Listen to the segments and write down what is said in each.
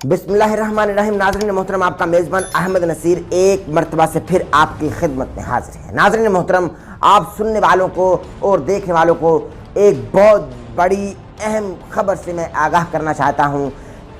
बिस्मिल्लाहिर्रहमानिर्रहीम। नाज़रीन मोहतरम, आपका मेज़बान अहमद नसीर एक मरतबा से फिर आपकी खिदमत में हाजिर है। नाज़रीन मोहतरम, आप सुनने वालों को और देखने वालों को एक बहुत बड़ी अहम खबर से मैं आगाह करना चाहता हूँ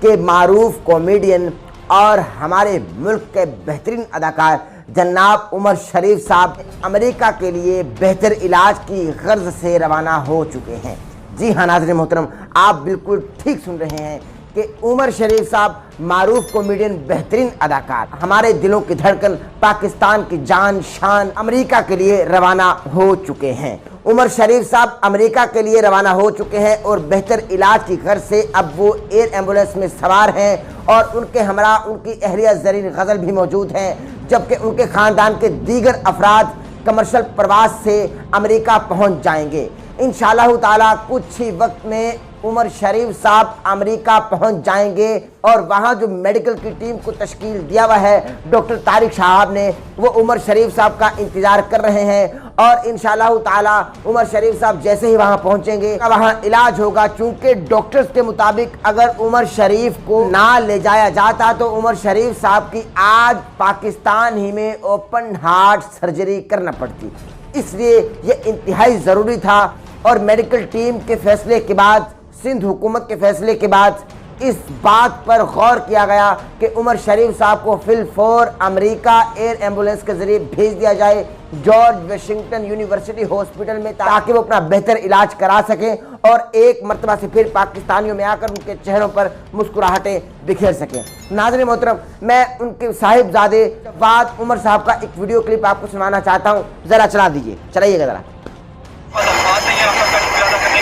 कि मारूफ कॉमेडियन और हमारे मुल्क के बेहतरीन अदाकार जनाब उमर शरीफ साहब अमेरिका के लिए बेहतर इलाज की गर्ज से रवाना हो चुके हैं। जी हाँ नाज़रीन मोहतरम, आप बिल्कुल ठीक सुन रहे हैं कि उमर शरीफ साहब मारूफ कॉमेडियन, बेहतरीन अदाकार, हमारे दिलों की धड़कन, पाकिस्तान की जान शान अमेरिका के लिए रवाना हो चुके हैं। उमर शरीफ साहब अमेरिका के लिए रवाना हो चुके हैं और बेहतर इलाज की गर्ज से अब वो एयर एम्बुलेंस में सवार हैं और उनके हमरा उनकी अहलिया ज़रीन गज़ल भी मौजूद हैं, जबकि उनके ख़ानदान के दीगर अफराद कमर्शल प्रवास से अमेरिका पहुंच जाएंगे। इंशाअल्लाह ताला कुछ ही वक्त में उमर शरीफ साहब अमेरिका पहुंच जाएंगे और वहां जो मेडिकल की टीम को तश्कील दिया हुआ है डॉक्टर तारिक साहब ने, वो उमर शरीफ साहब का इंतज़ार कर रहे हैं और इंशाअल्लाह ताला उमर शरीफ साहब जैसे ही वहां पहुंचेंगे वहां इलाज होगा। चूंकि डॉक्टर्स के मुताबिक अगर उमर शरीफ को ना ले जाया जाता तो उमर शरीफ साहब की आज पाकिस्तान ही में ओपन हार्ट सर्जरी करना पड़ती, इसलिए ये इंतहाई ज़रूरी था। और मेडिकल टीम के फैसले के बाद, सिंध हुकूमत के फैसले के बाद इस बात पर गौर किया गया कि उमर शरीफ साहब को फिलफौर अमेरिका एयर एम्बुलेंस के जरिए भेज दिया जाए जॉर्ज वाशिंगटन यूनिवर्सिटी हॉस्पिटल में, ताकि वो अपना बेहतर इलाज करा सकें और एक मरतबा से फिर पाकिस्तानियों में आकर उनके चेहरों पर मुस्कुराहटें बिखेर सकें। नाज़रीन मोहतरम, मैं उनके साहिबजादे जवाद उमर साहब का एक वीडियो क्लिप आपको सुनाना चाहता हूँ, ज़रा चला दीजिए, चलाइएगा ज़रा।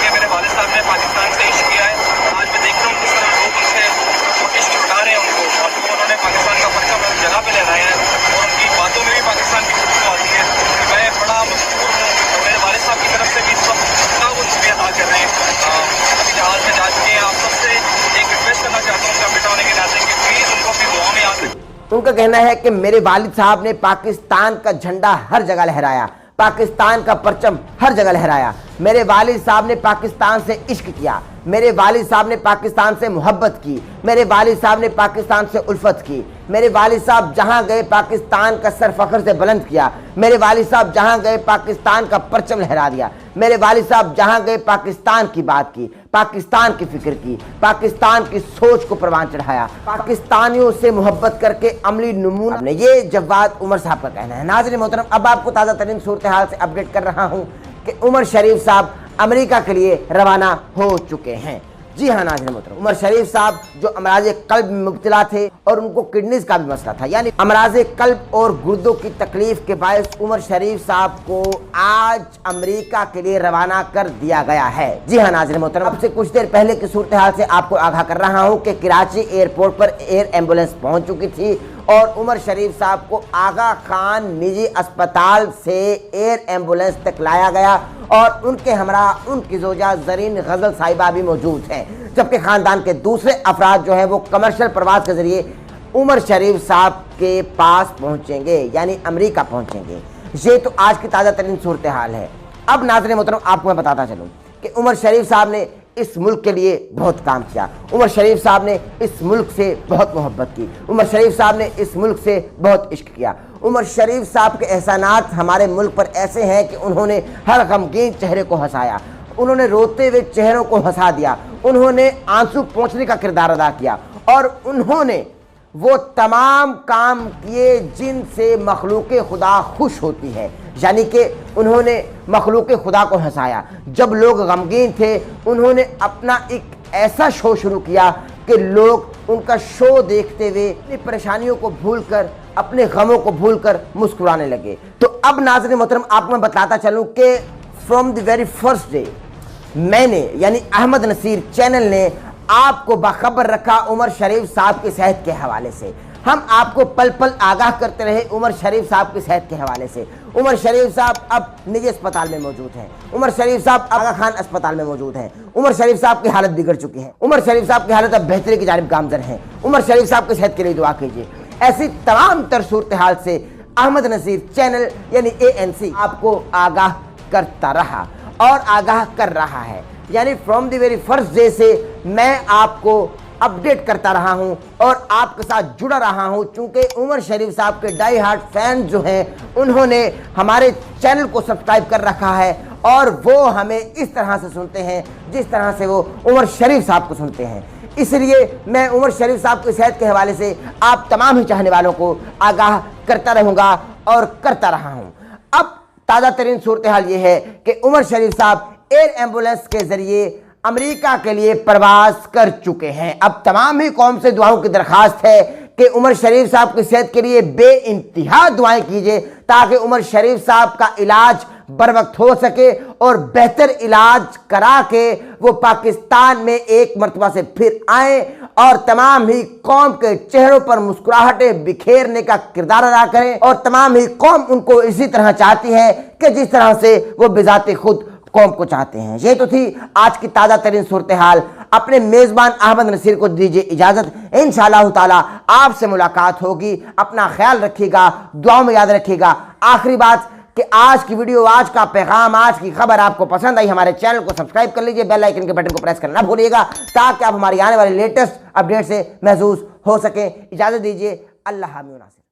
मेरे वालिद साहब ने पाकिस्तान से इश्क किया है। आज मैं देख रहा हूँ किस तरह लोग उनसे इश्क उठा रहे हैं उनको, और उन्होंने पाकिस्तान का परचम अपनी जगह पे लहराया है और उनकी बातों में भी पाकिस्तान की खुशबू आती है। मैं बड़ा मशहूर हूँ और मेरे वालिद साहब की तरफ से भी सब का वो शुक्रिया अदा कर रहे हैं। अभी जहाज में जा चुके हैं। आप सबसे एक रिक्वेस्ट करना चाहता हूँ उनका बेटा होने के नाते कि प्लीज़ उनको अपनी दुआ में याद रखें। उनका कहना है कि मेरे वालिद साहब ने पाकिस्तान का झंडा हर जगह लहराया, पाकिस्तान का परचम हर जगह लहराया। मेरे वालिद साहब ने पाकिस्तान से इश्क किया, मेरे वालिद साहब ने पाकिस्तान से मोहब्बत की, मेरे वालिद साहब ने पाकिस्तान से उल्फत की। मेरे वालिद साहब जहां गए पाकिस्तान का सर फख्र से बुलंद किया। मेरे वालिद साहब जहां गए पाकिस्तान का परचम लहरा दिया। मेरे वालिद साहब जहां गए पाकिस्तान की बात की, पाकिस्तान की फिक्र की, पाकिस्तान की सोच को परवान चढ़ाया, पाकिस्तानियों से मोहब्बत करके अमली नमूना। ये जवाद उमर साहब का कहना है। नाज़रीन मोहतरम, अब आपको ताज़ा तरीन सूरत हाल से अपडेट कर रहा हूँ कि उमर शरीफ साहब अमेरिका के लिए रवाना हो चुके हैं। जी हाँ नाज़रीन मोहतरम, उमर शरीफ साहब जो अमराज कल्ब में मुब्तला थे और उनको किडनीज का भी मसला था, यानी अमराज कल्ब और गुर्दों की तकलीफ के बायस उमर शरीफ साहब को आज अमेरिका के लिए रवाना कर दिया गया है। जी हाँ नाज़रीन मोहतरम, अब से कुछ देर पहले की सूरत हाल से आपको आगाह कर रहा हूँ कि कराची एयरपोर्ट पर एयर एम्बुलेंस पहुँच चुकी थी और उमर शरीफ साहब को आगा खान निजी अस्पताल से एयर एम्बुलेंस तक लाया गया और उनके हमरा उनकी जोजा ज़रीन गज़ल साहिबा भी मौजूद हैं, जबकि ख़ानदान के दूसरे अफराद जो हैं वो कमर्शियल प्रवास के ज़रिए उमर शरीफ साहब के पास पहुँचेंगे, यानी अमेरिका पहुँचेंगे। ये तो आज की ताज़ा तरीन सूरत हाल है। अब नाज़रीन मोहतरम, आपको मैं बताता चलूँ कि उमर शरीफ साहब ने इस मुल्क के लिए बहुत काम किया। उमर शरीफ साहब ने इस मुल्क से बहुत मोहब्बत की। उमर शरीफ साहब ने इस मुल्क से बहुत इश्क किया। उमर शरीफ साहब के एहसानात हमारे मुल्क पर ऐसे हैं कि उन्होंने हर गमगीन चेहरे को हंसाया, उन्होंने रोते हुए चेहरों को हंसा दिया, उन्होंने आंसू पोंछने का किरदार अदा किया और उन्होंने वो तमाम काम किए जिनसे मखलूक़ खुदा खुश होती है, यानी कि उन्होंने मखलूक़ खुदा को हंसाया। जब लोग गमगीन थे उन्होंने अपना एक ऐसा शो शुरू किया कि लोग उनका शो देखते हुए अपनी परेशानियों को भूलकर, अपने गमों को भूलकर मुस्कुराने लगे। तो अब नाज़रीन मोहतरम, आपको मैं बताता चलूँ कि from the very first day मैंने यानी अहमद नसीर चैनल ने आपको बाखबर रखा उमर शरीफ साहब की सेहत के हवाले से। हम आपको पल पल आगाह करते रहे उमर शरीफ साहब की सेहत के हवाले से। उमर शरीफ साहब अब निजी अस्पताल में मौजूद हैं। उमर शरीफ साहब आगा खान अस्पताल में मौजूद हैं। उमर शरीफ साहब की हालत बिगड़ चुकी है। उमर शरीफ साहब की हालत अब बेहतरी की जानिब गामजन है। उमर शरीफ साहब की सेहत के लिए दुआ कीजिए। ऐसी तमाम तर सूरत हाल से अहमद नसीर चैनल यानी ANC आपको आगाह करता रहा और आगाह कर रहा है। यानी from the very first day से मैं आपको अपडेट करता रहा हूं और आपके साथ जुड़ा रहा हूं। चूंकि उमर शरीफ साहब के डाई हार्ट फैन जो हैं उन्होंने हमारे चैनल को सब्सक्राइब कर रखा है और वो हमें इस तरह से सुनते हैं जिस तरह से वो उमर शरीफ साहब को सुनते हैं। इसलिए मैं उमर शरीफ साहब की सेहत के हवाले से आप तमाम ही चाहने वालों को आगाह करता रहूँगा और करता रहा हूँ। अब ताज़ा तरीन सूरत हाल ये है कि उमर शरीफ साहब एयर एम्बुलेंस के ज़रिए अमेरिका के लिए प्रवास कर चुके हैं। अब तमाम ही कौम से दुआओं की दरख्वास्त है कि उमर शरीफ साहब की सेहत के लिए बेइंतहा दुआएं कीजिए ताकि उमर शरीफ साहब का इलाज बर वक्त हो सके और बेहतर इलाज करा के वो पाकिस्तान में एक मरतबा से फिर आए और तमाम ही कौम के चेहरों पर मुस्कुराहटें बिखेरने का किरदार अदा करें। और तमाम ही कौम उनको इसी तरह चाहती है कि जिस तरह से वो बिजाते खुद कौम को चाहते हैं। ये तो थी आज की ताज़ा तरीन सूरत हाल। अपने मेज़बान अहमद नसीर को दीजिए इजाज़त। इंशाअल्लाह ताला आपसे मुलाकात होगी। अपना ख्याल रखिएगा, दुआओं में याद रखिएगा। आखिरी बात कि आज की वीडियो, आज का पैगाम, आज की खबर आपको पसंद आई, हमारे चैनल को सब्सक्राइब कर लीजिए, बेल आइकन के बटन को प्रेस करना ना भूलिएगा ताकि आप हमारी आने वाली लेटेस्ट अपडेट से महसूस हो सके। इजाज़त दीजिए। अल्लाह हाफ़िज़।